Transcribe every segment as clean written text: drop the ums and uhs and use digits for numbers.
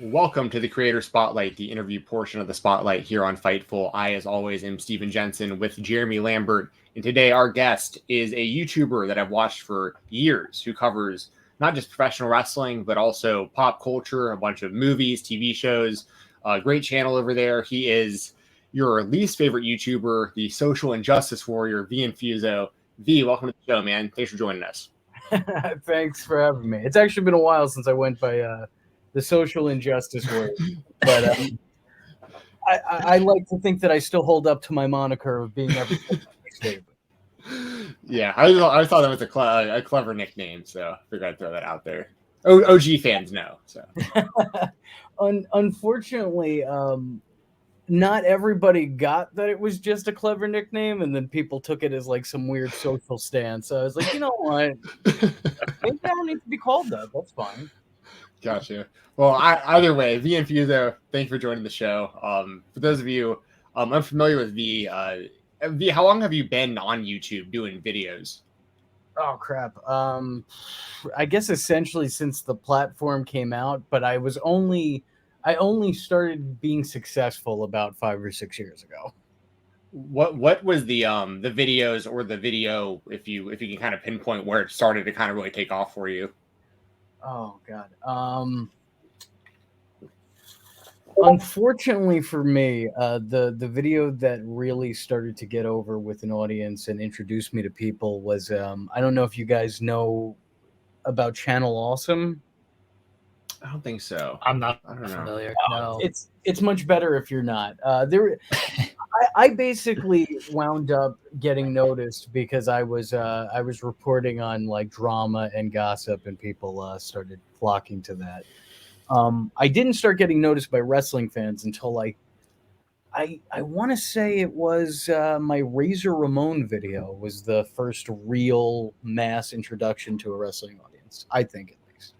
Welcome to the Creator Spotlight, the interview portion of the Spotlight here on Fightful. I, as always, am Steven Jensen with Jeremy Lambert. And today our guest is a YouTuber that I've watched for years who covers not just professional wrestling, but also pop culture, a bunch of movies, TV shows. A great channel over there. He is your least favorite YouTuber, the social injustice warrior, Vee Infuso. Vee, welcome to the show, man. Thanks for joining us. Thanks for having me. It's actually been a while since I went by the social injustice word, but I like to think that I still hold up to my moniker of being everybody's favorite. Yeah, I thought that was a clever nickname, so I figured I'd throw that out there. OG fans know. So, unfortunately, not everybody got that it was just a clever nickname, and then people took it as like some weird social stance. So I was like, you know what? Maybe I don't need to be called that. That's fine. Gotcha. Well, either way, Vee Infuso, thanks for joining the show. For those of you unfamiliar with Vee, Vee, how long have you been on YouTube doing videos? Oh crap. I guess essentially since the platform came out, but I only started being successful about 5 or 6 years ago. What was the videos or the video, if you can kind of pinpoint where it started to kind of really take off for you? Oh God. Unfortunately for me, the video that really started to get over with an audience and introduced me to people was I don't know if you guys know about Channel Awesome. I don't think so. I'm not familiar. No. It's much better if you're not. I basically wound up getting noticed because I was reporting on like drama and gossip, and people started flocking to that. I didn't start getting noticed by wrestling fans until like I want to say it was my Razor Ramon video was the first real mass introduction to a wrestling audience. I think at least.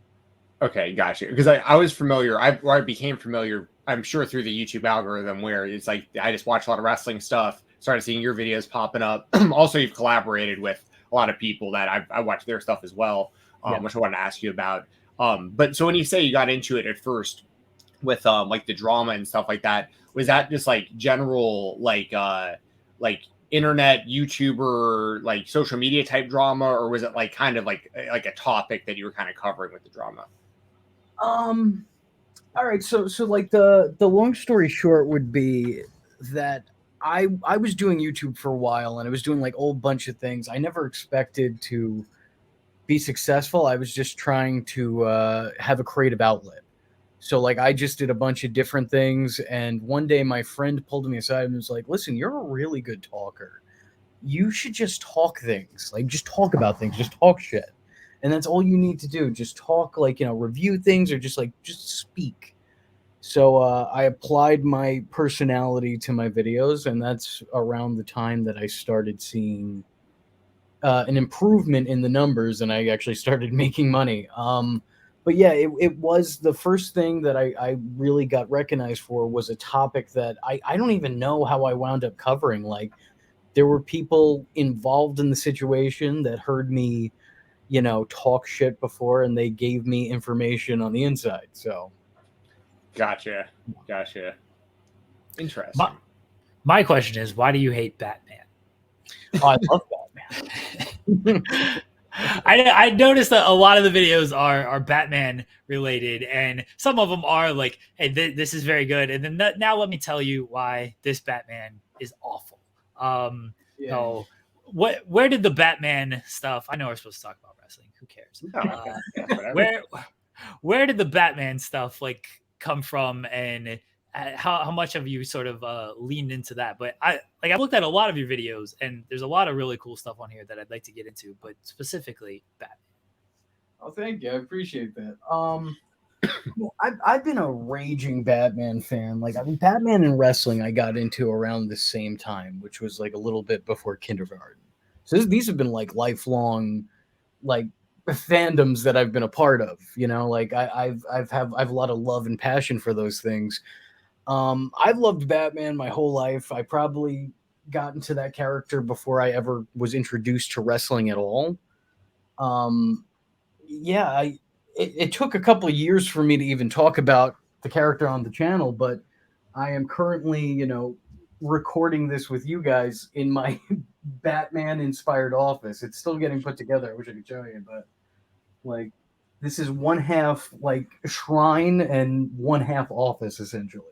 Okay, gotcha. Because I was familiar. I became familiar, I'm sure, through the YouTube algorithm, where it's like I just watch a lot of wrestling stuff, started seeing your videos popping up. Also, you've collaborated with a lot of people that I watch their stuff as well, which I wanted to ask you about. But so when you say you got into it at first with like the drama and stuff like that, was that just like general like internet YouTuber, like social media type drama, or was it like kind of like a topic that you were kind of covering with the drama? All right, so like the long story short would be that I was doing YouTube for a while, and I was doing like a whole bunch of things. I never expected to be successful. I was just trying to have a creative outlet. So like I just did a bunch of different things, and one day my friend pulled me aside and was like, "Listen, you're a really good talker. You should just talk things. Like just talk about things, just talk shit." And that's all you need to do. Just talk, like, review things or just speak. So I applied my personality to my videos, and that's around the time that I started seeing an improvement in the numbers, and I actually started making money. But yeah, it was the first thing that I really got recognized for was a topic that I don't even know how I wound up covering. Like, there were people involved in the situation that heard me talk shit before, and they gave me information on the inside. So Gotcha. Interesting. My question is, why do you hate Batman? Oh, I love Batman. I noticed that a lot of the videos are Batman related, and some of them are like, hey, this is very good, and then now let me tell you why this Batman is awful. So where did the Batman stuff? I know we're supposed to talk about wrestling. Who cares? Where did the Batman stuff like come from, and how much have you sort of leaned into that? But I looked at a lot of your videos, and there's a lot of really cool stuff on here that I'd like to get into, but specifically Batman. Oh, thank you. I appreciate that. I've been a raging Batman fan. Like, I mean, Batman and wrestling I got into around the same time, which was like a little bit before kindergarten. So these have been like lifelong, like, fandoms that I've been a part of. Like I've a lot of love and passion for those things. I've loved Batman my whole life. I probably got into that character before I ever was introduced to wrestling at all. It took a couple of years for me to even talk about the character on the channel, but I am currently, recording this with you guys in my Batman inspired office. It's still getting put together. I wish I could show you, but like this is one half like shrine and one half office essentially.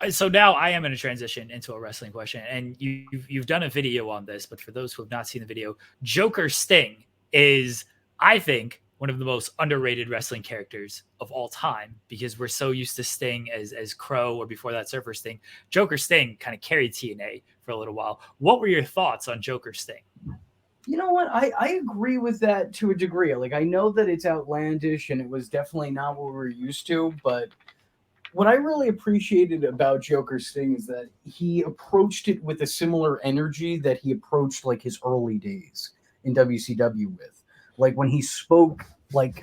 So now I am going to transition into a wrestling question, and you've done a video on this, but for those who have not seen the video, Joker Sting is, I think, one of the most underrated wrestling characters of all time, because we're so used to Sting as Crow, or before that Surfer Sting. Joker Sting kind of carried TNA for a little while. What were your thoughts on Joker Sting? You know what? I agree with that to a degree. Like, I know that it's outlandish and it was definitely not what we're used to, but what I really appreciated about Joker Sting is that he approached it with a similar energy that he approached like his early days in WCW with. Like when he spoke, like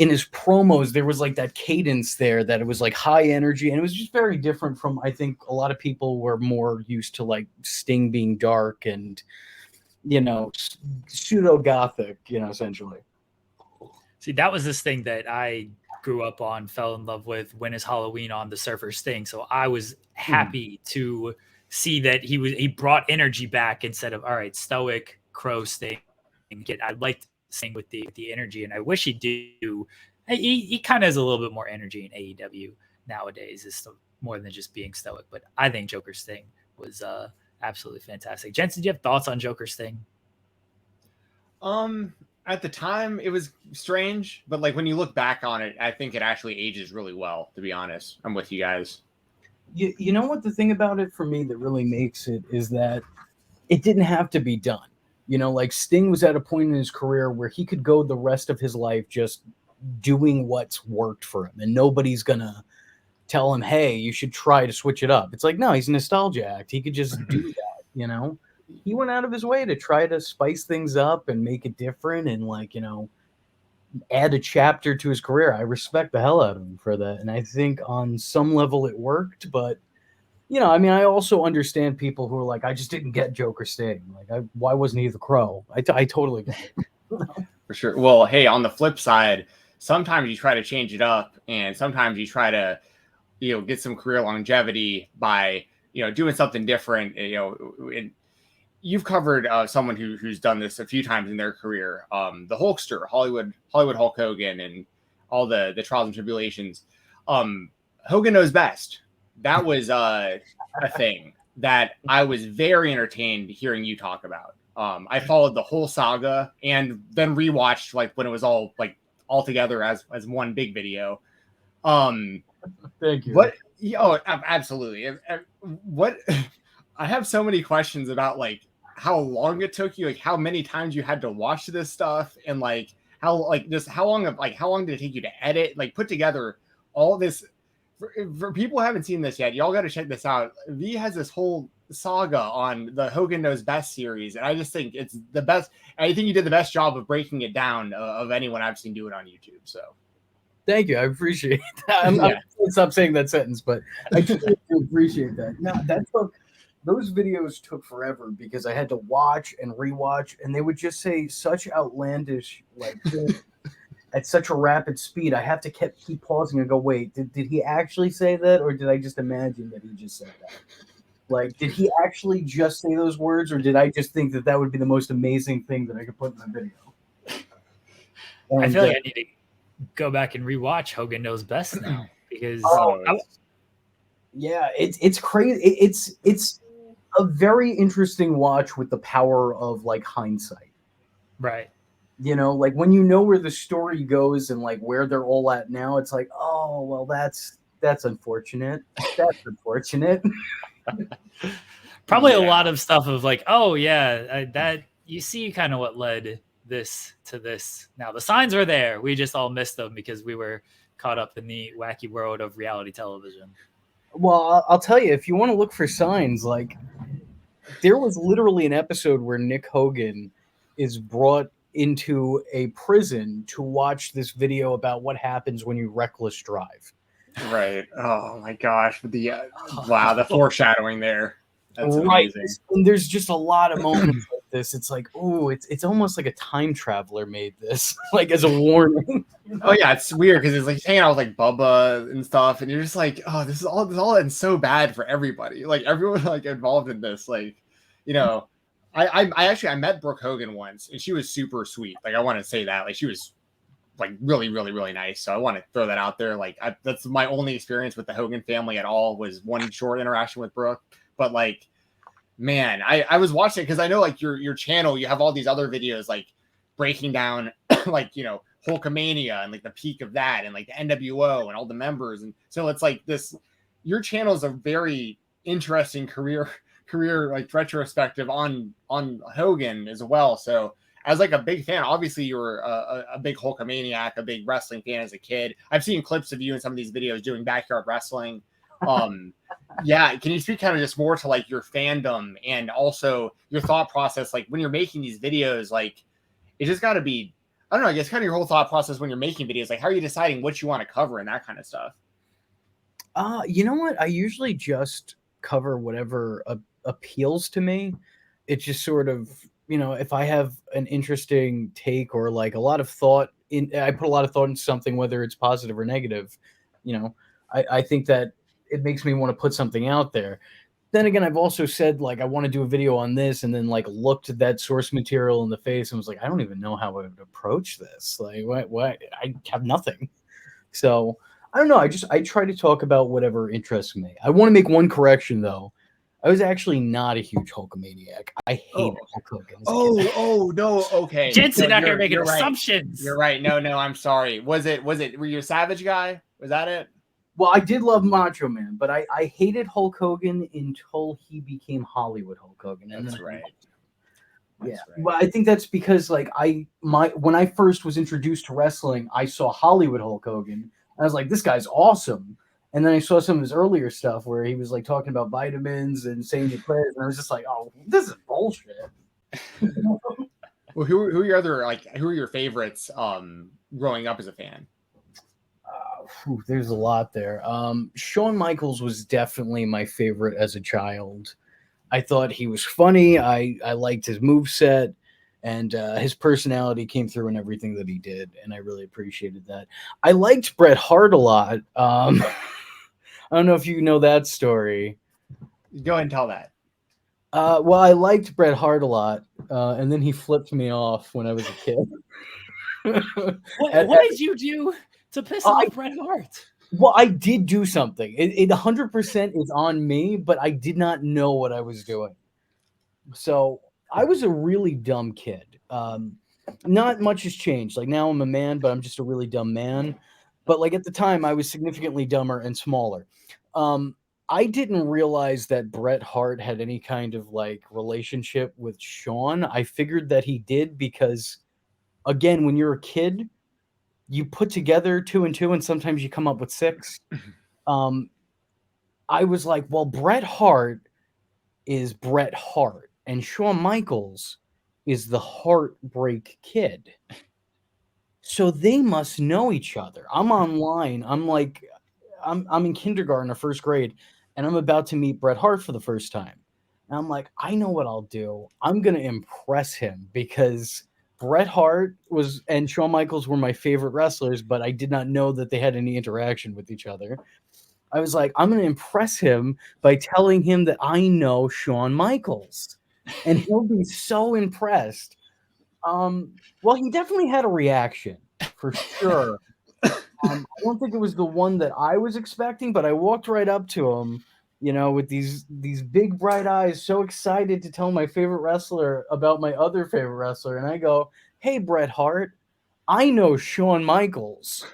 in his promos, there was like that cadence there that it was like high energy, and it was just very different from, I think, a lot of people were more used to like Sting being dark and, pseudo gothic, essentially. See, that was this thing that I grew up on, fell in love with When Is Halloween on the Surfer Sting. So I was happy to see that he brought energy back instead of, all right, stoic Crow Sting. I liked Sting with the energy, and I wish he'd do. He kind of has a little bit more energy in AEW nowadays. Is more than just being stoic, but I think Joker Sting was absolutely fantastic. Jensen, do you have thoughts on Joker Sting? At the time, it was strange, but like when you look back on it, I think it actually ages really well. To be honest, I'm with you guys. You know what the thing about it for me that really makes it is that it didn't have to be done. Like Sting was at a point in his career where he could go the rest of his life just doing what's worked for him, and nobody's gonna tell him, hey, you should try to switch it up. It's like, no, he's a nostalgia act. He could just do that, He went out of his way to try to spice things up and make it different and add a chapter to his career. I respect the hell out of him for that. And I think on some level it worked, but I also understand people who are like, I just didn't get Joker Sting. Like, why wasn't he the Crow? I totally get it. For sure. Well, hey, on the flip side, sometimes you try to change it up, and sometimes you try to, get some career longevity by, doing something different. You've covered someone who's done this a few times in their career. The Hulkster, Hollywood Hulk Hogan, and all the trials and tribulations. Hogan Knows Best. That was a thing that I was very entertained hearing you talk about. I followed the whole saga and then rewatched like when it was all together as one big video. Thank you. What? Oh, absolutely. What? I have so many questions about like how long it took you, like how many times you had to watch this stuff, and like how long did it take you to edit, like put together all this. For people who haven't seen this yet, y'all got to check this out. Vee has this whole saga on the Hogan Knows Best series, and I just think it's the best. I think you did the best job of breaking it down of anyone I've seen do it on YouTube. So, thank you. I appreciate that. I'm going to stop saying that sentence, but I do appreciate that. No, those videos took forever because I had to watch and rewatch, and they would just say such outlandish things at such a rapid speed. I have to keep pausing and go, wait, did he actually say that, or did I just imagine that he just said that? Like, did he actually just say those words, or did I just think that would be the most amazing thing that I could put in a video? And, I feel like I need to go back and rewatch Hogan Knows Best now because it's crazy. It's a very interesting watch with the power of like hindsight, right? Like when where the story goes and like where they're all at now, it's like, oh well, that's unfortunate. That's unfortunate. Probably a lot of stuff of like, oh yeah, that you see kind of what led this to this. Now the signs are there. We just all missed them because we were caught up in the wacky world of reality television. Well, I'll tell you, if you want to look for signs, like there was literally an episode where Nick Hogan is brought into a prison to watch this video about what happens when you reckless drive. Right. Oh my gosh. Wow, the foreshadowing there. That's amazing. And there's just a lot of moments like this. It's like, oh, it's almost like a time traveler made this, like as a warning. Oh yeah, it's weird because it's like hanging out with like Bubba and stuff, and you're just like, oh, this is all and so bad for everybody. Like everyone like involved in this, like, you know, I actually I met Brooke Hogan once, and she was super sweet. Like I want to say that, like she was like really really really nice. So I want to throw that out there. Like that's my only experience with the Hogan family at all was one short interaction with Brooke, but like, man, I was watching because I know like your channel, you have all these other videos like breaking down like, you know, Hulkamania and like the peak of that and like the NWO and all the members. And so it's like this, your channel is a very interesting career like retrospective on Hogan as well. So as like a big fan, obviously you were a big Hulkamaniac, a big wrestling fan as a kid. I've seen clips of you in some of these videos doing backyard wrestling. Yeah, can you speak kind of just more to like your fandom and also your thought process, like when you're making these videos, like it just got to be, I don't know, I guess kind of your whole thought process when you're making videos, like how are you deciding what you want to cover and that kind of stuff? You know what? I usually just cover whatever appeals to me. It's just sort of, you know, if I have an interesting take or like a lot of thought in, I put a lot of thought into something, whether it's positive or negative, you know, I think that it makes me want to put something out there. Then again, I've also said like I want to do a video on this, and then like looked at that source material in the face and was like, I don't even know how I would approach this. Like, what? I have nothing. So I don't know. I try to talk about whatever interests me. I want to make one correction though. I was actually not a huge Hulkamaniac. I hated Hulk Hogan. Oh no, okay. Jensen No, out here making you're right. assumptions. You're right. No, I'm sorry. Was it were you a Savage guy? Was that it? Well, I did love Macho Man, but I hated Hulk Hogan until he became Hollywood Hulk Hogan. And That's then right. Yeah, right. but I think that's because like when I first was introduced to wrestling, I saw Hollywood Hulk Hogan, and I was like, this guy's awesome. And then I saw some of his earlier stuff where he was like talking about vitamins and saying your prayers, and I was just like, oh, this is bullshit. Well, who are your other who are your favorites growing up as a fan? There's a lot there. Shawn Michaels was definitely my favorite as a child. I thought he was funny. I liked his moveset, and his personality came through in everything that he did, and I really appreciated that. I liked Bret Hart a lot. I don't know if you know that story. Go ahead and tell that. Well, I liked Bret Hart a lot, and then he flipped me off when I was a kid. What did you do to piss off Bret Hart? Well, I did do something. It 100% is on me, but I did not know what I was doing. So I was a really dumb kid. Not much has changed. Like now I'm a man, but I'm just a really dumb man. But like at the time, I was significantly dumber and smaller. I didn't realize that Bret Hart had any kind of like relationship with Shawn. I figured that he did because, again, when you're a kid, you put together 2 and 2, and sometimes you come up with 6. I was like, well, Bret Hart is Bret Hart, and Shawn Michaels is the Heartbreak Kid. So they must know each other. I'm online. I'm like, I'm in kindergarten or first grade, and I'm about to meet Bret Hart for the first time. And I'm like, I know what I'll do. I'm going to impress him because Bret Hart and Shawn Michaels were my favorite wrestlers, but I did not know that they had any interaction with each other. I was like, I'm going to impress him by telling him that I know Shawn Michaels, and he'll be so impressed. Well, he definitely had a reaction for sure. I don't think it was the one that I was expecting, but I walked right up to him, you know, with these big bright eyes, so excited to tell my favorite wrestler about my other favorite wrestler. And I go, hey, Bret Hart, I know Shawn Michaels.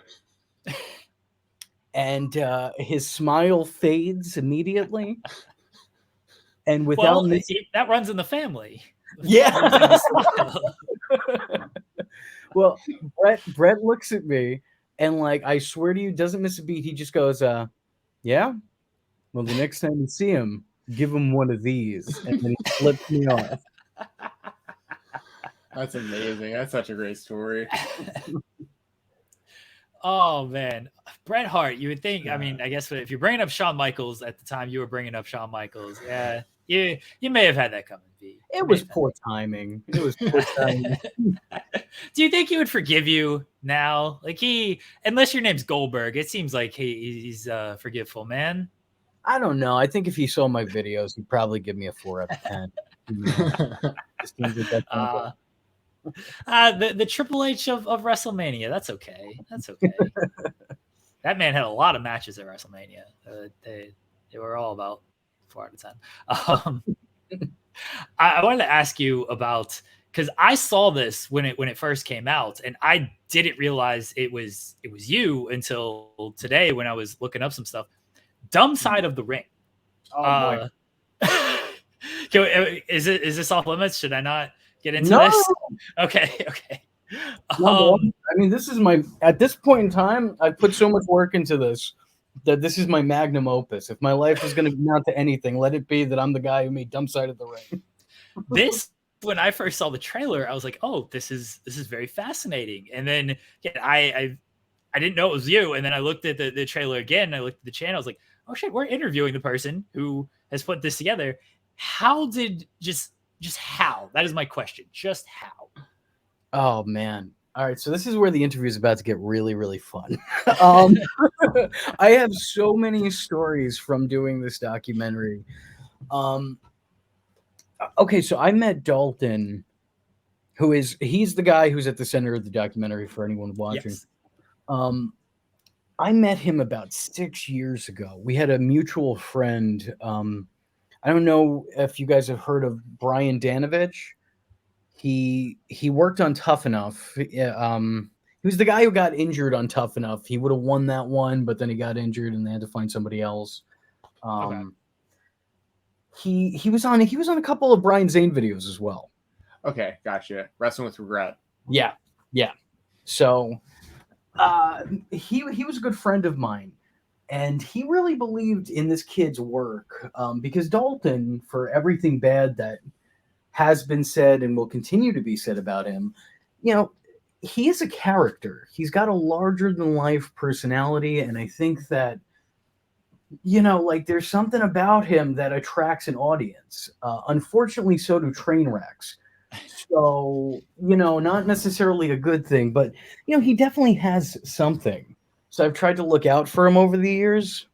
And his smile fades immediately. And without that runs in the family. Yeah. Well, Bret looks at me, and like, I swear to you, doesn't miss a beat. He just goes, yeah? Well, the next time you see him, give him one of these. And then he flips me off. That's amazing. That's such a great story. Oh, man. Bret Hart, you would think, I mean, I guess if you're bringing up Shawn Michaels at the time, you were bringing up Shawn Michaels. Yeah, you may have had that coming. V. It was poor timing. It was poor timing. Do you think he would forgive you now? Like unless your name's Goldberg, it seems like he's a forgiveful man. I don't know. I think if he saw my videos, he'd probably give me a 4 out of 10. The Triple H of WrestleMania. That's okay. That's okay. That man had a lot of matches at WrestleMania. They were all about 4 out of 10. I wanted to ask you about, because I saw this when it first came out, and I didn't realize it was you until today when I was looking up some stuff. Dumb Side of the Ring. Oh boy. Is this off limits? Should I not get into this? Okay. I mean, this is at this point in time, I put so much work into this that this is my magnum opus. If my life is going to amount to anything, let it be that I'm the guy who made Dumb Side of the Ring. When I first saw the trailer, I was like, oh, this is very fascinating. And then I didn't know it was you. And then I looked at the trailer again. I looked at the channel. I was like, oh shit, we're interviewing the person who has put this together. How did just how? That is my question. Just how? Oh man. All right. So this is where the interview is about to get really, really fun. I have so many stories from doing this documentary. Okay. So I met Dalton, he's the guy who's at the center of the documentary for anyone watching. Yes. I met him about 6 years ago. We had a mutual friend. I don't know if you guys have heard of Brian Danovich. He worked on Tough Enough. He was the guy who got injured on Tough Enough. He would have won that one, but then he got injured and they had to find somebody else. Okay. He was on a couple of Brian Zane videos as well. Okay, gotcha. Wrestling with Regret. Yeah. So he was a good friend of mine, and he really believed in this kid's work because Dalton, for everything bad that has been said and will continue to be said about him, he is a character. He's got a larger than life personality, and I think that there's something about him that attracts an audience. Unfortunately, so do train wrecks. So, not necessarily a good thing, but, he definitely has something. So I've tried to look out for him over the years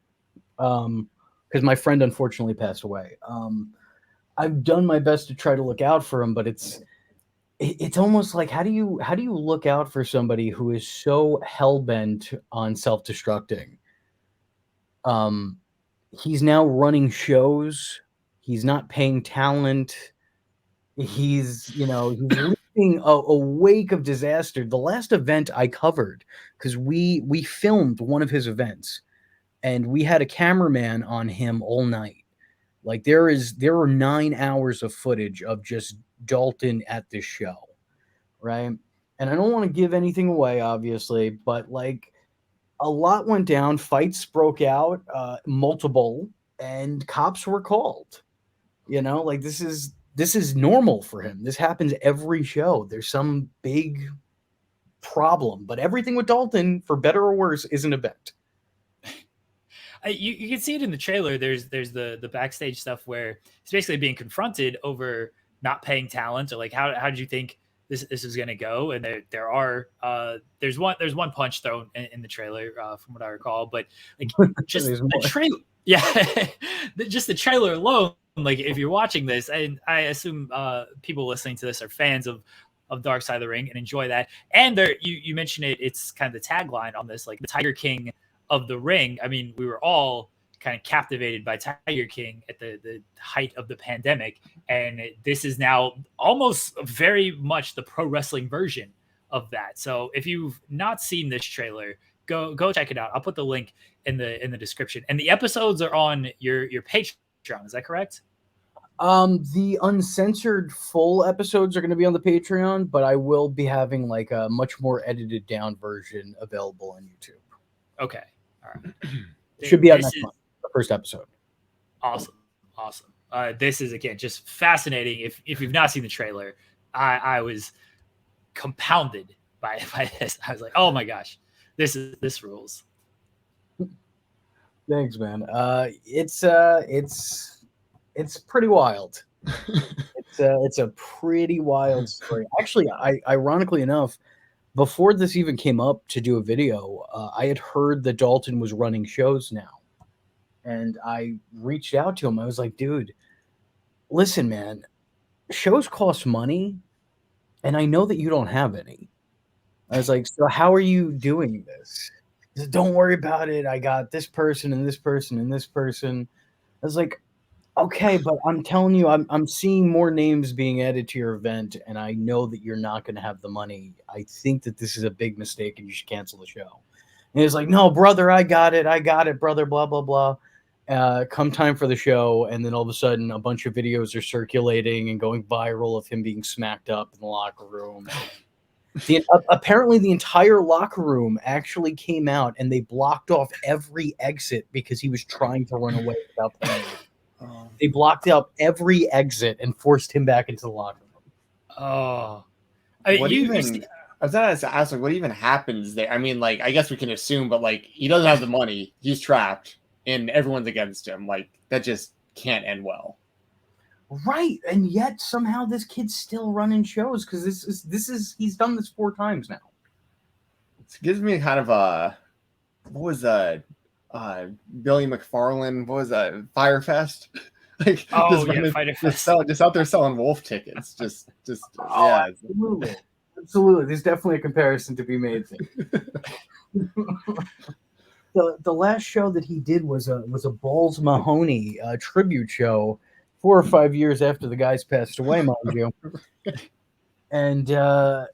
because my friend unfortunately passed away. I've done my best to try to look out for him, but it's almost like, how do you look out for somebody who is so hell-bent on self-destructing? He's now running shows. He's not paying talent. He's leading a wake of disaster. The last event I covered, because we filmed one of his events, and we had a cameraman on him all night. Like there were 9 hours of footage of just Dalton at this show, right? And I don't want to give anything away, obviously, but a lot went down. Fights broke out, multiple, and cops were called. This is normal for him. This happens every show. There's some big problem, but everything with Dalton, for better or worse, is an event. You can see it in the trailer. There's the backstage stuff where he's basically being confronted over not paying talent, or like how did you think this is going to go? And there's one punch thrown in the trailer from what I recall, but just the trailer, just the trailer alone. Like if you're watching this, and I assume people listening to this are fans of Dark Side of the Ring and enjoy that. And you mentioned it's kind of the tagline on this, like the Tiger King of the ring. I mean, we were all kind of captivated by Tiger King at the height of the pandemic, and this is now almost very much the pro wrestling version of that. So if you've not seen this trailer, go check it out. I'll put the link in the description. And the episodes are on your Patreon. Is that correct? The uncensored full episodes are going to be on the Patreon, but I will be having a much more edited down version available on YouTube. Okay. All right. Should be out next month, the first episode. Awesome. This is, again, just fascinating. If you've not seen the trailer, I was compounded by this. I was like, oh my gosh, this rules. Thanks, man. It's pretty wild. It's a pretty wild story. Actually, ironically enough, before this even came up to do a video, I had heard that Dalton was running shows now, and I reached out to him. I was like, dude, listen, man, shows cost money, and I know that you don't have any. I was like, so how are you doing this? He said, don't worry about it. I got this person and this person and this person. I was like, okay, but I'm telling you, I'm seeing more names being added to your event, and I know that you're not going to have the money. I think that this is a big mistake, and you should cancel the show. And he was like, no, brother, I got it, brother, blah, blah, blah. Come time for the show, and then all of a sudden, a bunch of videos are circulating and going viral of him being smacked up in the locker room. Apparently, the entire locker room actually came out, and they blocked off every exit because he was trying to run away without paying. They blocked out every exit and forced him back into the locker room. Oh, I was gonna ask, like, what even happens there? I mean, like, I guess we can assume, but like, he doesn't have the money. He's trapped, and everyone's against him. Like, that just can't end well. Right, and yet somehow this kid's still running shows because he's done this 4 times now. It gives me kind of a what was Billy McFarland? What was that? Firefest? Like, just out there selling wolf tickets. Just yeah. Absolutely. There's definitely a comparison to be made there. The last show that he did was a Balls Mahoney tribute show 4 or 5 years after the guys passed away, mind you. And I'll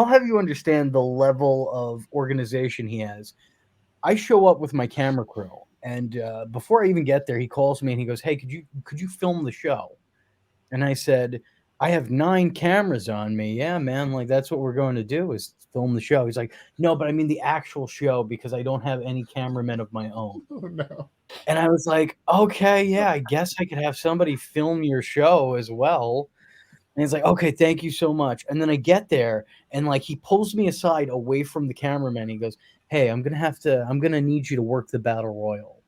have you understand the level of organization he has. I show up with my camera crew, and before I even get there, he calls me and he goes, "Hey, could you film the show?" And I said, "I have 9 cameras on me." "Yeah, man, like that's what we're going to do is film the show." He's like, "No, but I mean the actual show because I don't have any cameramen of my own." Oh no. And I was like, "Okay, yeah, I guess I could have somebody film your show as well." And he's like, "Okay, thank you so much." And then I get there and like he pulls me aside away from the cameraman. He goes, "Hey, I'm gonna need you to work the battle royal."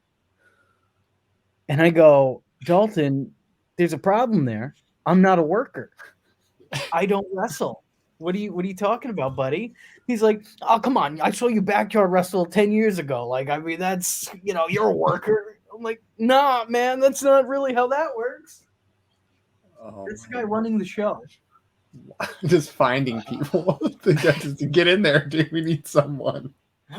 And I go, "Dalton, there's a problem there. I'm not a worker. I don't wrestle. What are you talking about, buddy?" He's like, "Oh, come on. I saw you backyard wrestle 10 years ago. Like, I mean, that's, you're a worker." I'm like, "Nah, man, that's not really how that works." This guy running the show. Just finding people to get in there, dude. We need someone.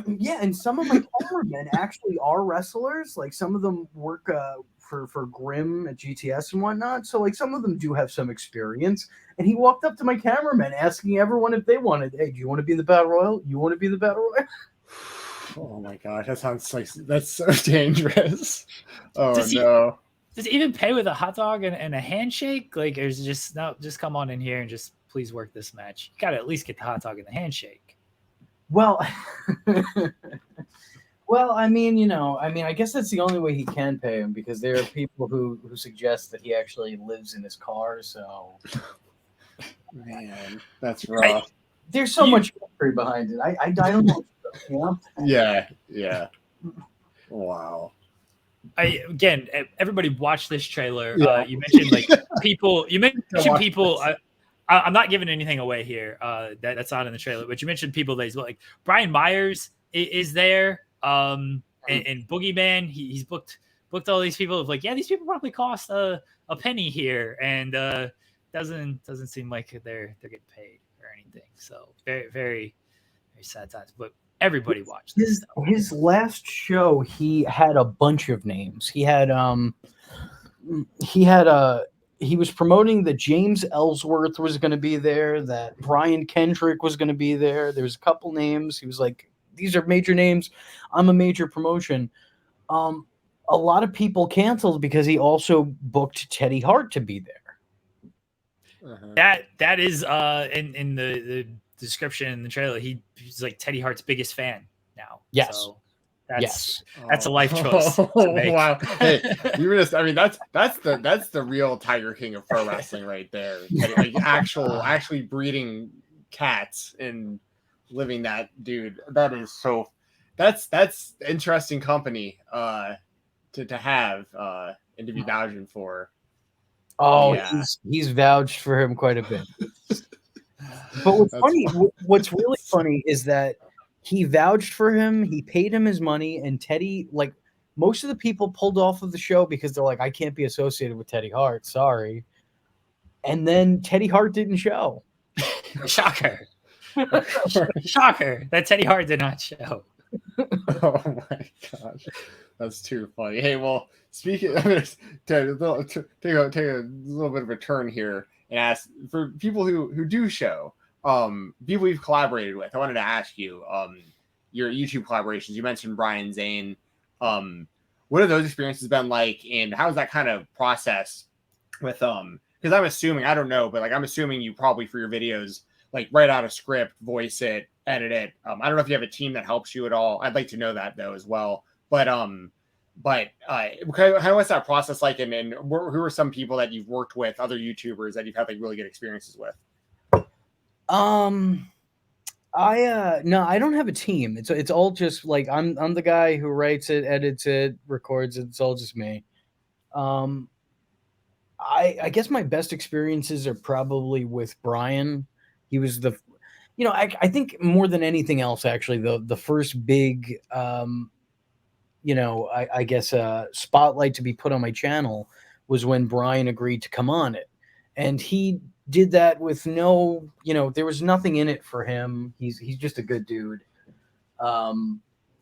Yeah, and some of my cameramen actually are wrestlers. Like some of them work for Grimm at GTS and whatnot. So like some of them do have some experience. And he walked up to my cameraman asking everyone if they wanted, "Hey, do you want to be in the Battle Royal? You want to be in the Battle Royal?" Oh my gosh, that sounds like that's so dangerous. Oh no. Does he even pay with a hot dog and a handshake? Like, or is it just no? Just come on in here and just please work this match. You got to at least get the hot dog and the handshake. Well, I mean, I guess that's the only way he can pay him because there are people who suggest that he actually lives in his car. So, man, that's rough. There's so much history behind it. I don't know. Yeah. Wow. Again, everybody watch this trailer. Yeah. You mentioned like people. You mentioned people. I'm not giving anything away here. That's not in the trailer. But you mentioned people that like Brian Myers is there. And Boogeyman. He's booked all these people. Of like, yeah, these people probably cost a penny here, and doesn't seem like they're getting paid or anything. So very, very, very sad times. But everybody watched this. His last show, he had a bunch of names. He was promoting that James Ellsworth was going to be there, that Brian Kendrick was going to be there. There's a couple names. He was like, "These are major names. I'm a major promotion." A lot of people canceled because he also booked Teddy Hart to be there. Uh-huh. That is in the description in the trailer. He's like Teddy Hart's biggest fan now. Yes. So that's a life choice. To make. Wow. Hey, that's the real Tiger King of pro wrestling right there. Like actually breeding cats and living that dude. That is so. That's interesting company to have. and to be vouching for. Oh, Yeah. he's vouched for him quite a bit. But what's funny, what's really funny is that he vouched for him, he paid him his money, and Teddy, like, most of the people pulled off of the show because they're like, I can't be associated with Teddy Hart, sorry. And then Teddy Hart didn't show. Shocker. Shocker that Teddy Hart did not show. Oh my gosh, that's too funny. Hey, well, speaking, I'm gonna take a little bit of a turn here and ask for people who do show, people you've collaborated with. I wanted to ask you, your YouTube collaborations. You mentioned Brian Zane. What have those experiences been like, and how's that kind of process with because I'm assuming, I don't know, but like I'm assuming you probably for your videos like write out a script, voice it, edit it. I don't know if you have a team that helps you at all. I'd like to know that though as well. But kind of what's that process like, and who are some people that you've worked with, other YouTubers that you've had like really good experiences with? No, I don't have a team. It's all just like I'm the guy who writes it, edits it, records it. It's all just me. I guess my best experiences are probably with Brian. He was I think more than anything else, actually, the first big, I guess, spotlight to be put on my channel was when Brian agreed to come on it. And he did that with no, there was nothing in it for him. He's just a good dude. And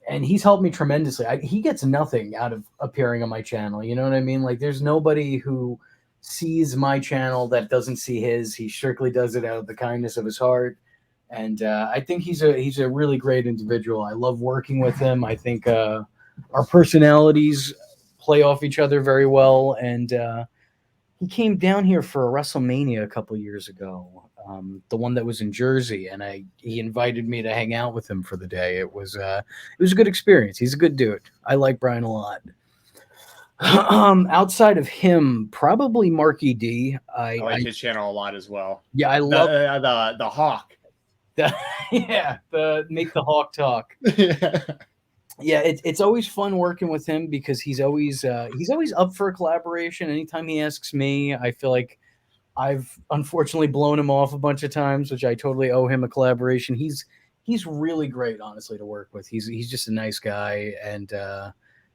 he's helped me tremendously. He gets nothing out of appearing on my channel. You know what I mean? Like, there's nobody who sees my channel that doesn't see his. He strictly does it out of the kindness of his heart. And I think he's a really great individual. I love working with him. I think our personalities play off each other very well. And he came down here for a WrestleMania a couple years ago, the one that was in Jersey, and he invited me to hang out with him for the day. It was a good experience. He's a good dude. I like Brian a lot. Outside of him, probably Marky D. I like his channel a lot as well. Yeah, I love the Hawk. The Make the Hawk Talk. Yeah, it's always fun working with him because he's always up for a collaboration. Anytime he asks me, I feel like I've unfortunately blown him off a bunch of times, which I totally owe him a collaboration. He's really great, honestly, to work with. He's just a nice guy, and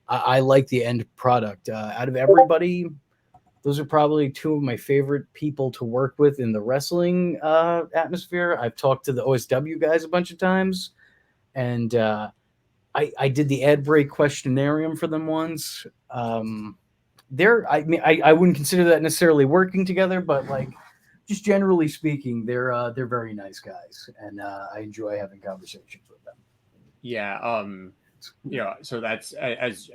I like the end product. Out of everybody, those are probably two of my favorite people to work with in the wrestling atmosphere. I've talked to the OSW guys a bunch of times, and I did the ad break questionarium for them once. I wouldn't consider that necessarily working together, but like just generally speaking, they're very nice guys, and I enjoy having conversations with them. Yeah. So that's as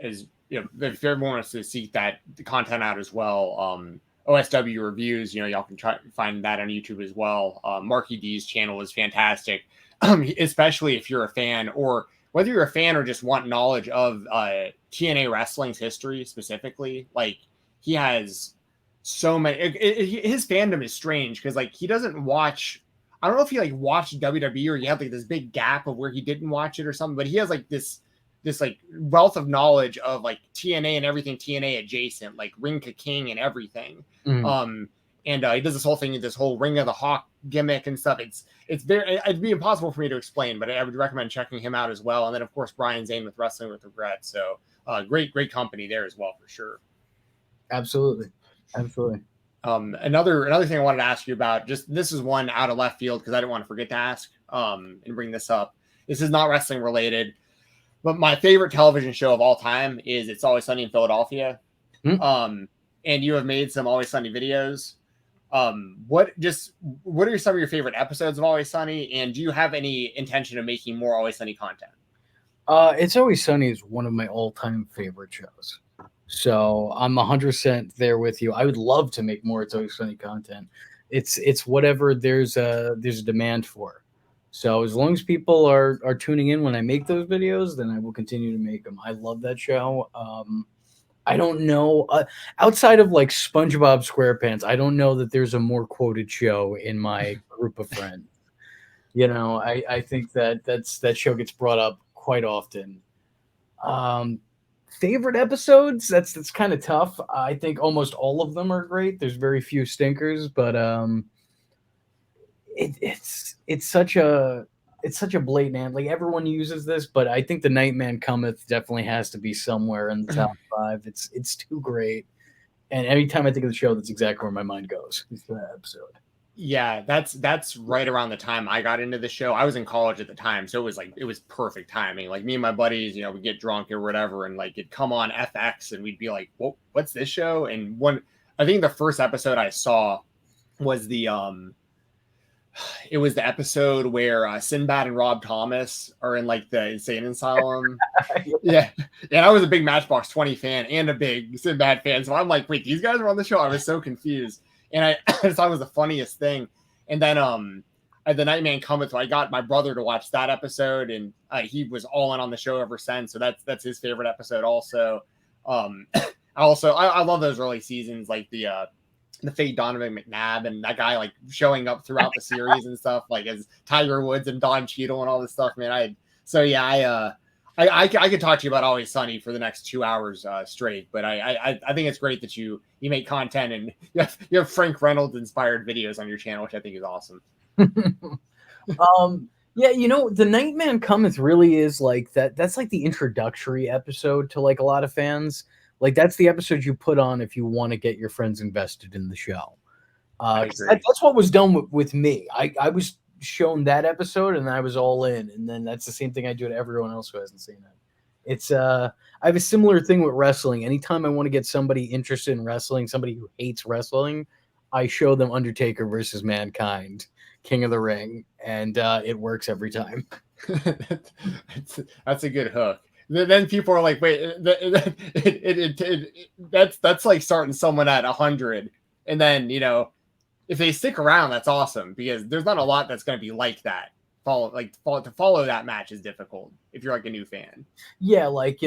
if everyone wants to seek that content out as well, OSW reviews, y'all can try find that on YouTube as well. Marky D's channel is fantastic, especially if you're a fan, or whether you're a fan or just want knowledge of TNA wrestling's history specifically. Like, he has so many. His fandom is strange because like he doesn't watch. I don't know if he like watched WWE or he had like this big gap of where he didn't watch it or something, but he has like this like wealth of knowledge of like TNA and everything TNA adjacent, like Ring Ka King and everything. And he does this whole thing, this whole Ring of the Hawk gimmick and stuff. It'd be impossible for me to explain, but I would recommend checking him out as well. And then of course Brian Zane with Wrestling with Regret. So great company there as well for sure. Absolutely. Another thing I wanted to ask you about, just this is one out of left field because I didn't want to forget to ask and bring this up. This is not wrestling related, but my favorite television show of all time is It's Always Sunny in Philadelphia. And you have made some Always Sunny videos. What are some of your favorite episodes of Always Sunny, and do you have any intention of making more Always Sunny content? It's Always Sunny is one of my all-time favorite shows. So I'm 100% there with you. I would love to make more It's Always Sunny content. It's whatever there's a demand for. So as long as people are tuning in when I make those videos, then I will continue to make them. I love that show. I don't know, outside of like SpongeBob SquarePants, I don't know that there's a more quoted show in my group of friends. I think that show gets brought up quite often. Favorite episodes? That's kind of tough. I think almost all of them are great. There's very few stinkers, but it's such a blatant, like everyone uses this, but I think the Nightman Cometh definitely has to be somewhere in the top 5. It's too great, and every time I think of the show, that's exactly where my mind goes. It's that episode. Yeah, that's right around the time I got into the show. I was in college at the time, so it was perfect timing. Like me and my buddies, we'd get drunk or whatever, and like it'd come on FX, and we'd be like, "What's this show?" And I think the first episode I saw was it was the episode where Sinbad and Rob Thomas are in like the insane asylum. Yeah. And I was a big Matchbox 20 fan and a big Sinbad fan. So I'm like, wait, these guys are on the show? I was so confused. And I just thought it was the funniest thing. And then the Nightman Cometh, I got my brother to watch that episode, and he was all in on the show ever since. So that's his favorite episode also. I love those early seasons, like the fake Donovan McNabb and that guy like showing up throughout the series and stuff, like as Tiger Woods and Don Cheadle and all this stuff, man. I could talk to you about Always Sunny for the next 2 hours straight, but I think it's great that you make content and you have Frank Reynolds inspired videos on your channel, which I think is awesome. Yeah, the Nightman Cometh really is like that. That's like the introductory episode to like a lot of fans. Like that's the episode you put on if you want to get your friends invested in the show. That's what was done with me. I was shown that episode and I was all in, and then that's the same thing I do to everyone else who hasn't seen it. It's I have a similar thing with wrestling. Anytime I want to get somebody interested in wrestling, somebody who hates wrestling, I show them Undertaker versus Mankind, King of the Ring, and it works every time. That's a good hook. Then people are like, wait, that's like starting someone at 100, and then if they stick around, that's awesome, because there's not a lot that's going to be like that. To follow that match is difficult if you're like a new fan. Yeah, like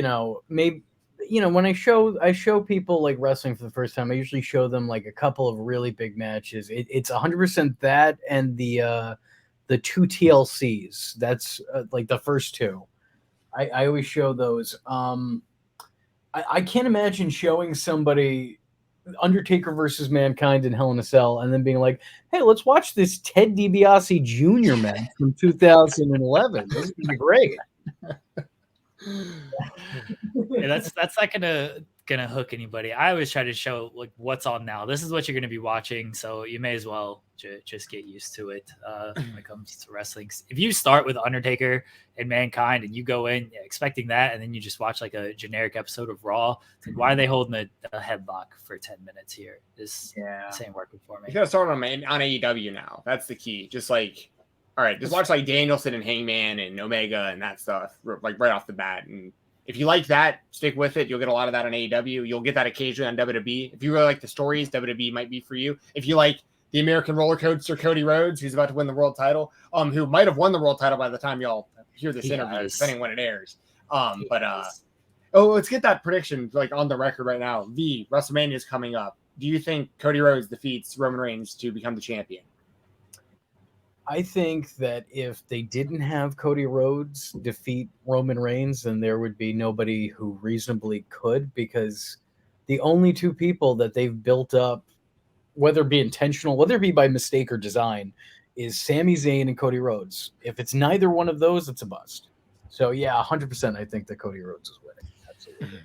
maybe when I show people like wrestling for the first time, I usually show them like a couple of really big matches. It's 100% that and the 2 TLCs. That's like the first 2. I always show those. I can't imagine showing somebody Undertaker versus Mankind in Hell in a Cell and then being like, hey, let's watch this Ted DiBiase Jr. match from 2011. This is going to be great. Yeah, that's not gonna hook anybody. I always try to show like what's on now. This is what you're gonna be watching, so you may as well just get used to it when it comes to wrestling. If you start with Undertaker and Mankind and you go in expecting that, and then you just watch like a generic episode of Raw, it's like, why are they holding a headlock for 10 minutes here? This ain't working for me. You gotta start on AEW now. That's the key. Just like, all right, just watch like Danielson and Hangman and Omega and that stuff like right off the bat. And if you like that, stick with it. You'll get a lot of that on AEW. You'll get that occasionally on WWE. If you really like the stories, WWE might be for you. If you like the American roller coaster, Cody Rhodes, who's about to win the world title, who might have won the world title by the time y'all hear this interview, depending on when it airs. Let's get that prediction like on the record right now. WrestleMania is coming up. Do you think Cody Rhodes defeats Roman Reigns to become the champion? I think that if they didn't have Cody Rhodes defeat Roman Reigns, then there would be nobody who reasonably could, because the only 2 people that they've built up, whether it be intentional, whether it be by mistake or design, is Sami Zayn and Cody Rhodes. If it's neither one of those, it's a bust. So yeah, 100% I think that Cody Rhodes is winning. Absolutely.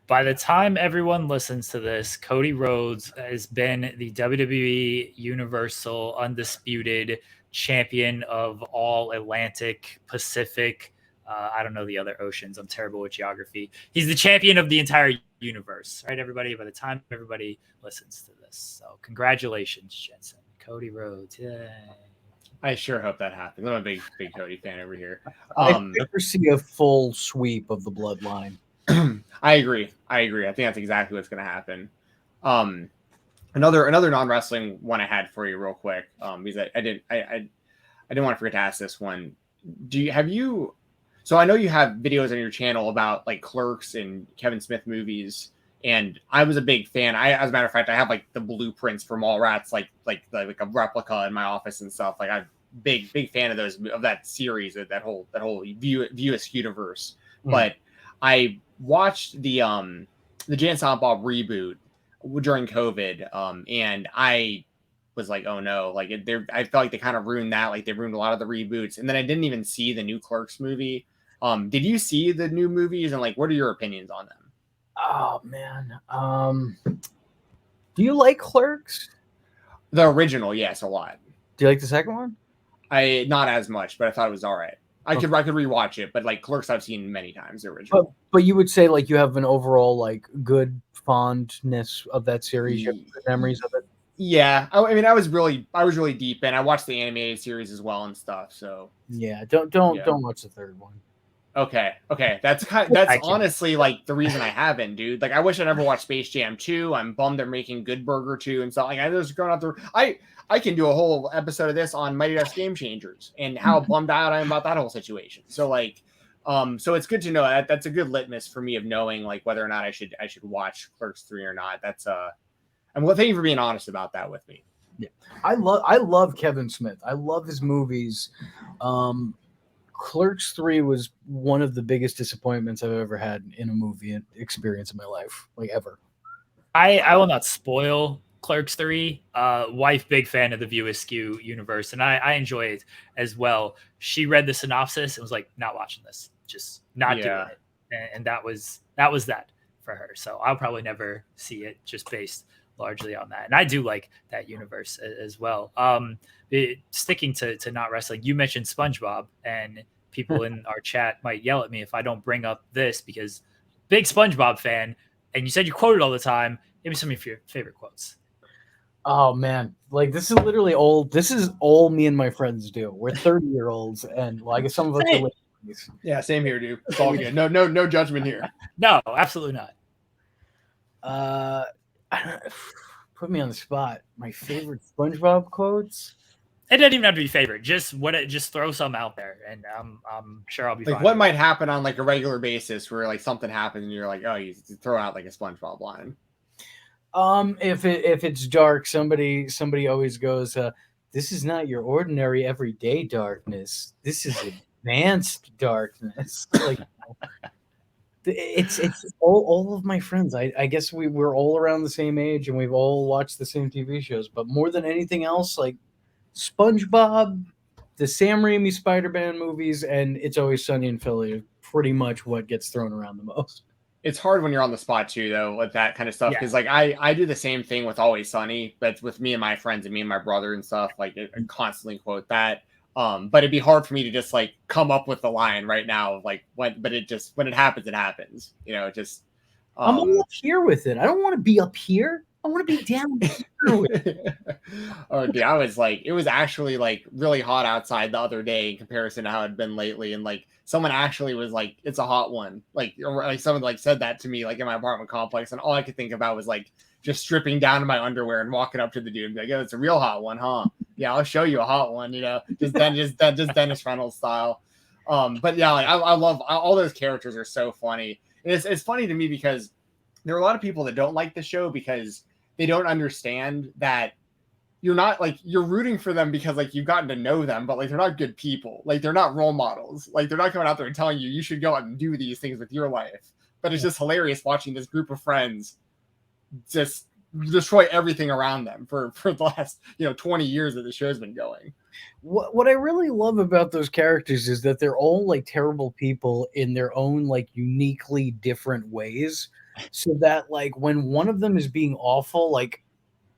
By the time everyone listens to this, Cody Rhodes has been the WWE Universal Undisputed Champion of all Atlantic, Pacific. I don't know the other oceans. I'm terrible with geography. He's the champion of the entire universe, right, everybody? By the time everybody listens to this. So congratulations, Jensen. Cody Rhodes. Yay. I sure hope that happens. I'm a big Cody fan over here. I never see a full sweep of the bloodline. I agree. I think that's exactly what's going to happen. Another non-wrestling one I had for you real quick. Because I didn't want to forget to ask this one. So I know you have videos on your channel about like Clerks and Kevin Smith movies, and I was a big fan. As a matter of fact, I have like the blueprints for Mallrats, like a replica in my office and stuff. Like I'm big fan of that series, that whole View universe. But watched the Jay and Silent Bob reboot during COVID, and I was like, oh no, like I felt like they kind of ruined that. Like they ruined a lot of the reboots, and then I didn't even see the new Clerks movie. Did you see the new movies, and like, what are your opinions on them? Oh man, do you like Clerks? The original, yes, a lot. Do you like the second one? I not as much, but I thought it was all right. I could rewatch it, but like Clerks, I've seen many times. The original, but you would say like you have an overall like good fondness of that series. You have good memories of it. Yeah, I mean, I was really deep in. I watched the animated series as well and stuff. So yeah, don't watch the third one. Okay, that's honestly like the reason I haven't, dude. Like, I wish I never watched Space Jam 2. I'm bummed they're making Good Burger 2 and stuff. Like, I was going out there. I can do a whole episode of this on Mighty Ducks Game Changers and how bummed out I am about that whole situation. So like, so it's good to know that that's a good litmus for me of knowing like whether or not I should watch Clerks 3 or not. That's and well, thank you for being honest about that with me. Yeah, I love Kevin Smith. I love his movies. Clerks 3 was one of the biggest disappointments I've ever had in a movie experience in my life, like ever. I will not spoil Clerks 3. Wife, big fan of the View Askew universe, and I enjoy it as well. She read the synopsis and was like, not watching this, just not doing it. And that was that for her. So I'll probably never see it just based largely on that. And I do like that universe as well. Sticking to not wrestling, you mentioned SpongeBob, and people in our chat might yell at me if I don't bring up this because big SpongeBob fan, and you said you quote it all the time. Give me some of your favorite quotes. Oh man, like this is literally old. This is all me and my friends do. We're 30-year-olds, and well, I guess some of us are late. Yeah, same here, dude. It's all good. No judgment here. No, absolutely not. Put me on the spot. My favorite SpongeBob quotes. It doesn't even have to be favorite. Just throw some out there, and I'm sure I'll be like fine. What might happen on like a regular basis where like something happens and you're like, oh, you throw out like a SpongeBob line. If it's dark, somebody always goes, "This is not your ordinary everyday darkness. This is advanced darkness." Like it's all of my friends. I guess we're all around the same age and we've all watched the same TV shows. But more than anything else, like SpongeBob, the Sam Raimi Spider-Man movies, and It's Always Sunny in Philly are pretty much what gets thrown around the most. It's hard when you're on the spot too, though, with that kind of stuff. Because like I do the same thing with Always Sunny, but with me and my friends and me and my brother and stuff. Like I constantly quote that. But it'd be hard for me to just like come up with the line right now. Like when it happens, it happens. You know, just. I'm all up here with it. I don't want to be up here. I want to be down here with it. Oh, dude, I was like, it was actually like really hot outside the other day in comparison to how it'd been lately, and like someone actually was like, "It's a hot one," like someone like said that to me like in my apartment complex, and all I could think about was like just stripping down to my underwear and walking up to the dude and be like, "Oh, it's a real hot one, huh? Yeah, I'll show you a hot one," you know, just Dennis Reynolds style. But yeah, like I love all those characters are so funny. And it's funny to me because there are a lot of people that don't like the show because they don't understand that you're not like you're rooting for them because like you've gotten to know them, but like they're not good people. Like they're not role models. Like they're not coming out there and telling you should go out and do these things with your life. But it's just hilarious watching this group of friends just destroy everything around them for the last 20 years that the show's been going. What I really love about those characters is that they're all like terrible people in their own like uniquely different ways. So that like when one of them is being awful, like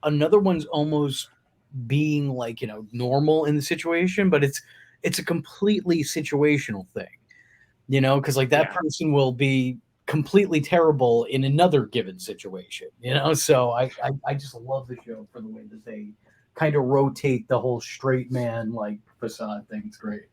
another one's almost being like, normal in the situation, but it's a completely situational thing, because like that person will be completely terrible in another given situation, So I just love the show for the way that they kind of rotate the whole straight man like facade thing. It's great.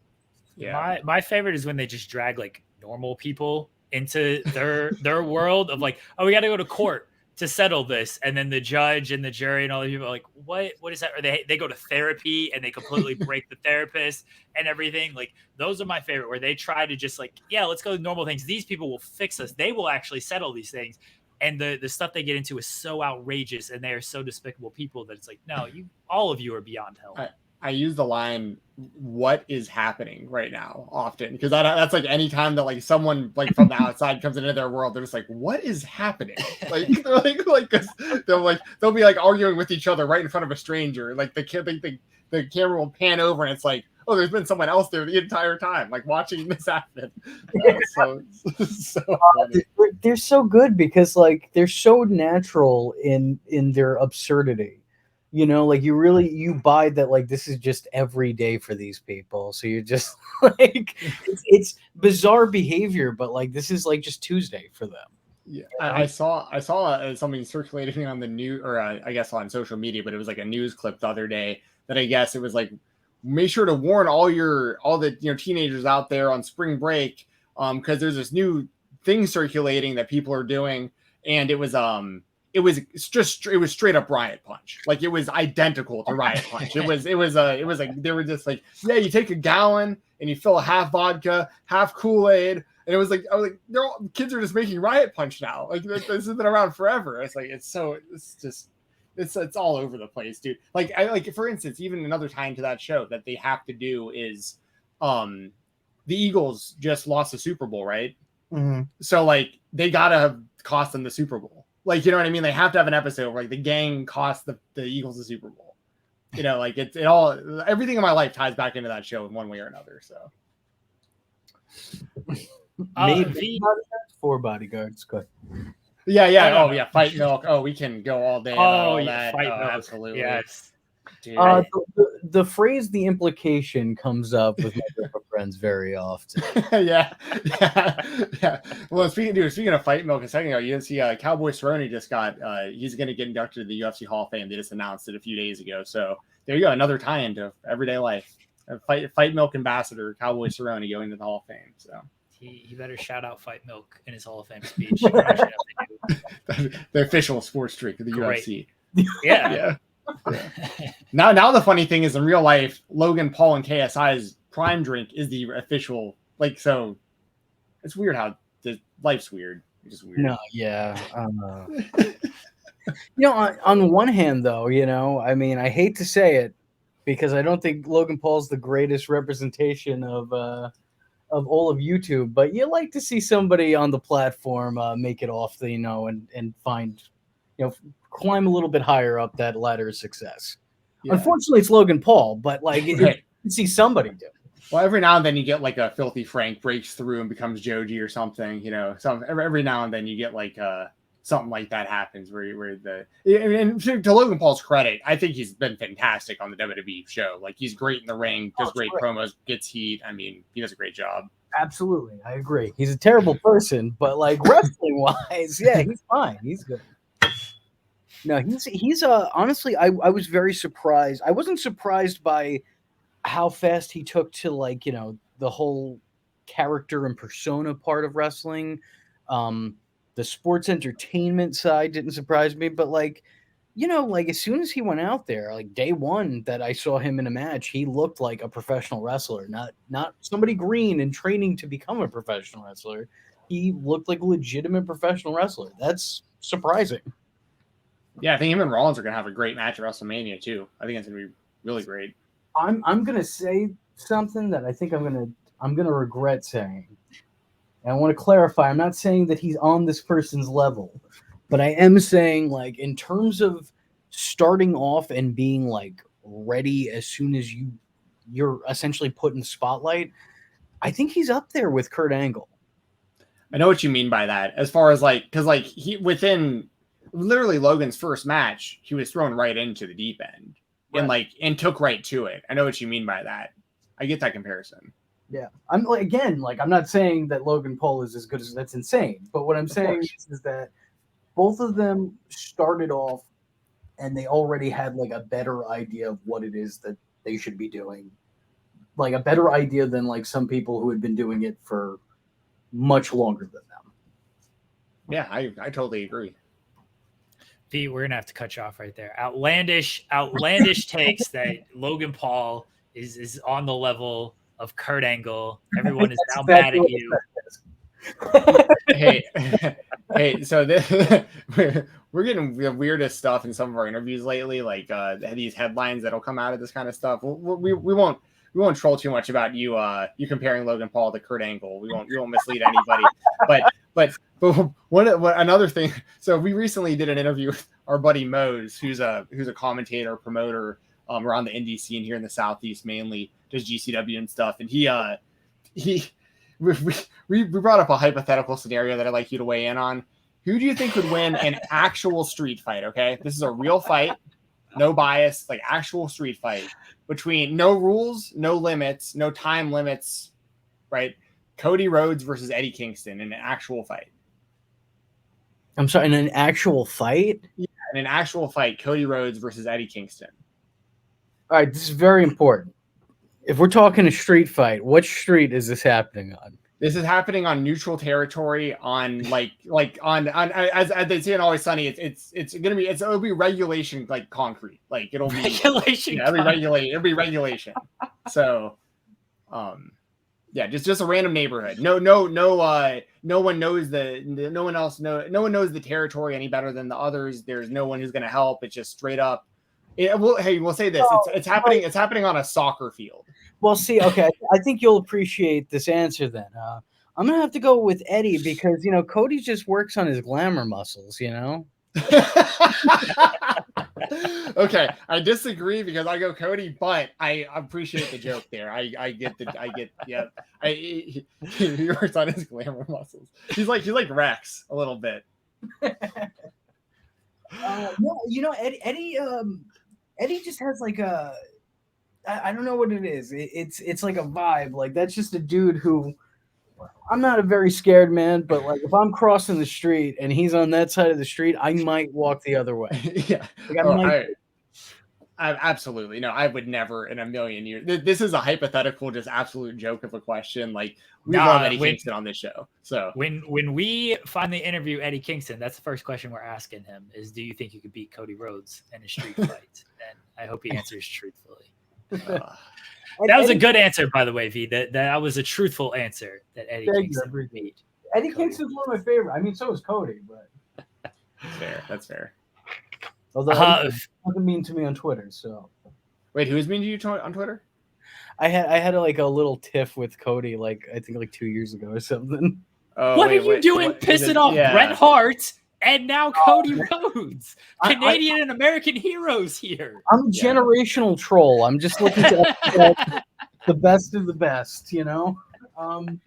Yeah. My favorite is when they just drag like normal people into their world of like, oh, we got to go to court to settle this, and then the judge and the jury and all the people are like, what is that? Or they go to therapy and they completely break the therapist and everything. Like those are my favorite, where they try to just like, let's go to normal things. These people will fix us. They will actually settle these things. And the stuff they get into is so outrageous, and they are so despicable people that it's like, no, all of you are beyond help. I use the line, "What is happening right now?" often, because that's like any time that like someone like from the outside comes into their world, they're just like, "What is happening?" Like they're like, cause they'll be like arguing with each other right in front of a stranger. Like the camera will pan over and it's like, oh, there's been someone else there the entire time, like watching this happen. So funny. They're so good because like they're so natural in their absurdity. You know, like you buy that like this is just every day for these people. So you're just like it's bizarre behavior, but like this is like just Tuesday for them. Yeah, I saw something circulating on the news, or I guess on social media, but it was like a news clip the other day that I guess it was like, make sure to warn all the teenagers out there on spring break, because there's this new thing circulating that people are doing, and it was straight up Riot Punch. Like it was identical to Riot Punch. It was like they were just like, yeah, you take a gallon and you fill a half vodka, half Kool-Aid. And it was like, I was like, kids are just making Riot Punch now. Like this has been around forever. It's like, it's all over the place, dude. Like for instance, even another time to that show that they have to do is, the Eagles just lost the Super Bowl, right? Mm-hmm. So like they gotta cost them the Super Bowl. Like, you know what I mean? They have to have an episode where like the gang cost the Eagles the Super Bowl. You know, like everything in my life ties back into that show in one way or another. So. Maybe 4 bodyguards. Good. Yeah. Oh, yeah. Fight Milk. Oh, we can go all day. Oh, yeah. That. Fight Milk. Absolutely. Yes. Dude, the phrase, the implication comes up with my group of friends very often. yeah. Well, speaking of Fight Milk, a second ago, you didn't see Cowboy Cerrone just he's going to get inducted to the UFC Hall of Fame. They just announced it a few days ago. So there you go. Another tie into everyday life. Fight Milk ambassador, Cowboy Cerrone going to the Hall of Fame. So. He better shout out Fight Milk in his Hall of Fame speech. The official sports drink of the UFC. Yeah. Now the funny thing is, in real life, Logan Paul and KSI's prime drink is the official. Like, so it's weird how life's weird. It's just weird. No, yeah. On one hand, though, I mean, I hate to say it because I don't think Logan Paul's the greatest representation of all of YouTube, but you like to see somebody on the platform make it off the, and find, climb a little bit higher up that ladder of success. Yeah. Unfortunately, it's Logan Paul, but like you can see somebody do it. Well, every now and then you get like a Filthy Frank breaks through and becomes Joji or something, every now and then you get like something like that happens and to Logan Paul's credit, I think he's been fantastic on the WWE show. Like he's great in the ring, does great promos, gets heat. I mean, he does a great job. Absolutely. I agree. He's a terrible person, but like wrestling wise, yeah, he's fine. He's good. No, he's honestly, I was very surprised. I wasn't surprised by how fast he took to like, the whole character and persona part of wrestling. The sports entertainment side didn't surprise me, but like, like as soon as he went out there, like day one that I saw him in a match, he looked like a professional wrestler, not somebody green and training to become a professional wrestler. He looked like a legitimate professional wrestler. That's surprising. Yeah, I think him and Rollins are gonna have a great match at WrestleMania too. I think it's gonna be really great. I'm gonna say something that I think I'm gonna regret saying. And I want to clarify, I'm not saying that he's on this person's level, but I am saying, like, in terms of starting off and being like ready as soon as you're essentially put in the spotlight, I think he's up there with Kurt Angle. I know what you mean by that. As far as like, because like he within literally Logan's first match, he was thrown right into the deep end and took right to it. I know what you mean by that. I get that comparison. Yeah, I'm not saying that Logan Paul is as good as that's insane, but what I'm saying is that both of them started off and they already had like a better idea of what it is that they should be doing, like a better idea than like some people who had been doing it for much longer than them. Yeah, I totally agree. Vee, we're gonna have to cut you off right there. Outlandish takes that Logan Paul is on the level of Kurt Angle. Everyone is now mad at you. Hey, Hey, so we're getting the weirdest stuff in some of our interviews lately, like these headlines that'll come out of this kind of stuff. We won't troll too much about you comparing Logan Paul to Kurt Angle. We won't mislead anybody. But another thing. So we recently did an interview with our buddy Mose, who's a commentator, promoter around the indie scene here in the Southeast, mainly does GCW and stuff, and he we brought up a hypothetical scenario that I'd like you to weigh in on. Who do you think would win an actual street fight? Okay, this is a real fight, no bias, like actual street fight between no rules, no limits, no time limits, right? Cody Rhodes versus Eddie Kingston in an actual fight. I'm sorry, in an actual fight? Yeah, in an actual fight, Cody Rhodes versus Eddie Kingston. All right, this is very important. If we're talking a street fight, what street is this happening on? This is happening on neutral territory, on like on as they say in Always Sunny. It'll be regulation, like concrete, like it'll be regulation. Yeah, it'll be regulation. So, yeah, just a random neighborhood. No one knows no one knows the territory any better than the others. There's no one who's going to help. It's just straight up. We'll say this. It's happening. It's happening on a soccer field. Well, see, okay, I think you'll appreciate this answer then. I'm gonna have to go with Eddie because Cody just works on his glamour muscles. Okay, I disagree because I go Cody, but I appreciate the joke there. He works on his glamour muscles. He's like Rex a little bit. No, Eddie just has like a. I don't know what it is. It's like a vibe. Like that's just a dude who. I'm not a very scared man, but like if I'm crossing the street and he's on that side of the street, I might walk the other way. Yeah, I absolutely no. I would never in a million years. This is a hypothetical, just absolute joke of a question. Like we love Eddie Kingston on this show. So when we finally interview Eddie Kingston, that's the first question we're asking him: is do you think you could beat Cody Rhodes in a street fight? And I hope he answers truthfully. That was a good answer, by the way, V. That was a truthful answer that Eddie Kingston beat. Eddie Kingston's one of my favorite. I mean, so is Cody, but that's fair. Although he wasn't mean to me on Twitter, so wait, who's mean to you on Twitter? I had like a little tiff with Cody, like I think like 2 years ago or something. What are you doing, pissing off Bret Hart? And now Cody Rhodes, Canadian and American heroes here. I'm a generational troll. I'm just looking to the best of the best, No, I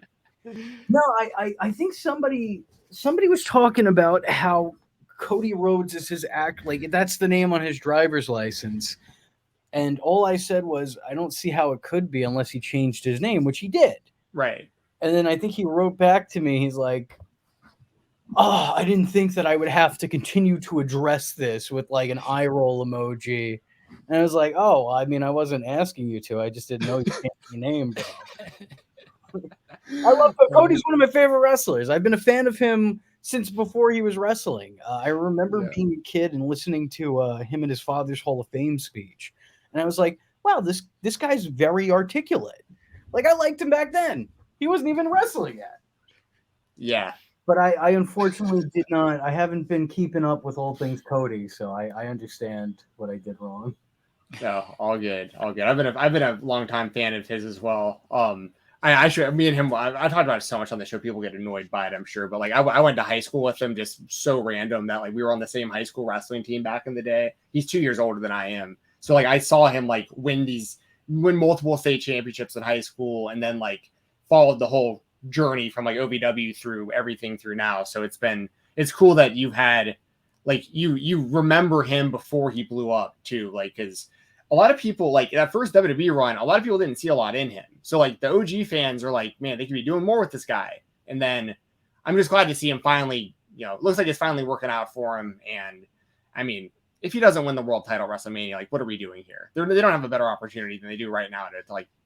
think somebody was talking about how Cody Rhodes is his act, like that's the name on his driver's license. And all I said was, I don't see how it could be unless he changed his name, which he did. Right. And then I think he wrote back to me. He's like, oh, I didn't think that I would have to continue to address this with like an eye roll emoji. And I was like, oh, I mean, I wasn't asking you to. I just didn't know you changed your name, bro. I love Cody's one of my favorite wrestlers. I've been a fan of him since before he was wrestling. I remember being a kid and listening to him and his father's Hall of Fame speech. And I was like, wow, this guy's very articulate. Like, I liked him back then. He wasn't even wrestling yet. Yeah. But I unfortunately did not. I haven't been keeping up with all things Cody, so I understand what I did wrong. No, all good. I've been a long time fan of his as well. Me and him. I talked about it so much on the show. People get annoyed by it, I'm sure. But like, I went to high school with him, just so random that like we were on the same high school wrestling team back in the day. He's 2 years older than I am, so like I saw him like win multiple state championships in high school, and then like followed the whole journey from like OVW through everything through now. So it's cool that you've had like you remember him before he blew up too, like because a lot of people like that first WWE run, a lot of people didn't see a lot in him. So like the OG fans are like, man, they could be doing more with this guy. And then I'm just glad to see him finally, looks like it's finally working out for him. And I mean, if he doesn't win the world title at WrestleMania, like what are we doing here? They don't have a better opportunity than they do right now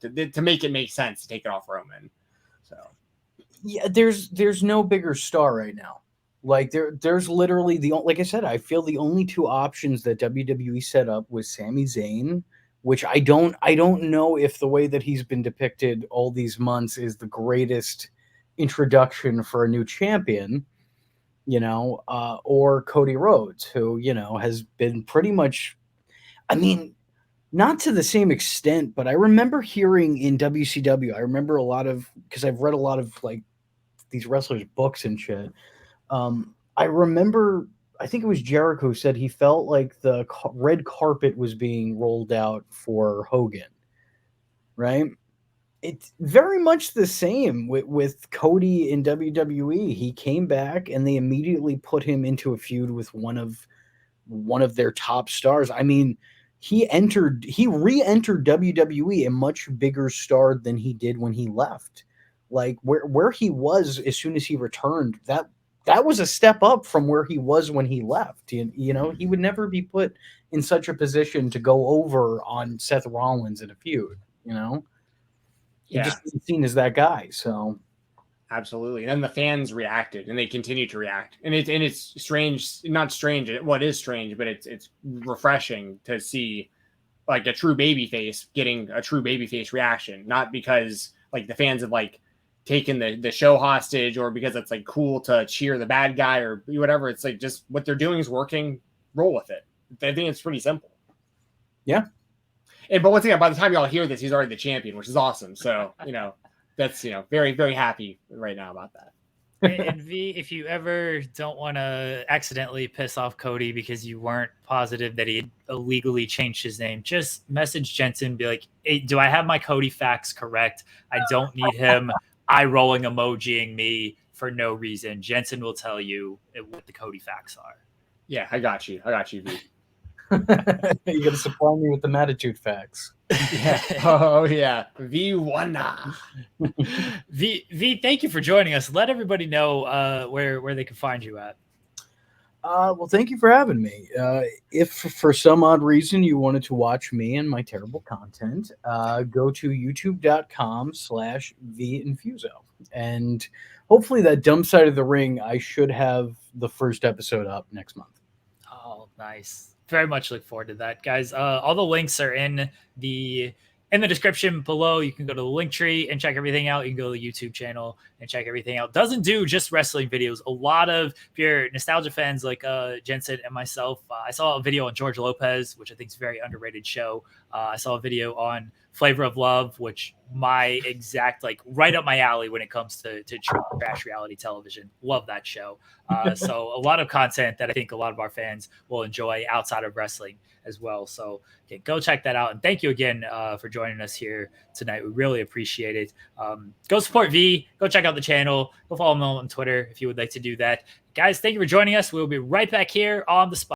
to make it make sense to take it off Roman. So yeah, there's no bigger star right now. Like there's literally like I said, I feel the only two options that WWE set up was Sami Zayn, which I don't know if the way that he's been depicted all these months is the greatest introduction for a new champion. or Cody Rhodes, who, has been pretty much, I mean, not to the same extent, but I remember hearing in WCW, I remember a lot of, because I've read a lot of like these wrestlers' books and shit. I remember, I think it was Jericho said he felt like the red carpet was being rolled out for Hogan, right? It's very much the same with Cody in WWE. He came back and they immediately put him into a feud with one of their top stars. I mean, he re-entered WWE a much bigger star than he did when he left. Like where he was as soon as he returned, that was a step up from where he was when he left. He would never be put in such a position to go over on Seth Rollins in a feud, He Yeah, just isn't seen as that guy. So absolutely. And then the fans reacted, and they continue to react. And it's strange, not strange. What is strange, but it's refreshing to see like a true babyface getting a true babyface reaction, not because like the fans have like taken the show hostage or because it's like cool to cheer the bad guy or whatever. It's like just what they're doing is working. Roll with it. I think it's pretty simple. Yeah. But once again, by the time y'all hear this, he's already the champion, which is awesome. So, that's, very, very happy right now about that. And V, if you ever don't want to accidentally piss off Cody because you weren't positive that he had illegally changed his name, just message Jensen, be like, hey, do I have my Cody facts correct? I don't need him eye rolling emojiing me for no reason. Jensen will tell you what the Cody facts are. Yeah, I got you, V. You got to supply me with the Mattitude facts. Yeah. Oh yeah, V1. V, thank you for joining us. Let everybody know where they can find you at. Well, thank you for having me. If for some odd reason you wanted to watch me and my terrible content, go to youtube.com/Vee Infuso. And hopefully that dumb side of the ring, I should have the first episode up next month. Oh, nice. Very much look forward to that, guys. All the links are in the description below. You can go to the link tree and check everything out. You can go to the YouTube channel and check everything out. Doesn't do just wrestling videos. A lot of, if you're nostalgia fans like Jensen and myself, I saw a video on George Lopez, which I think is a very underrated show. I saw a video on Flavor of Love, which my exact, like right up my alley when it comes to trash reality television. Love that show. So a lot of content that I think a lot of our fans will enjoy outside of wrestling as well. So go check that out. And thank you again for joining us here tonight. We really appreciate it. Go support V. Go check out the channel. Go follow him on Twitter if you would like to do that. Guys, thank you for joining us. We'll be right back here on the spot.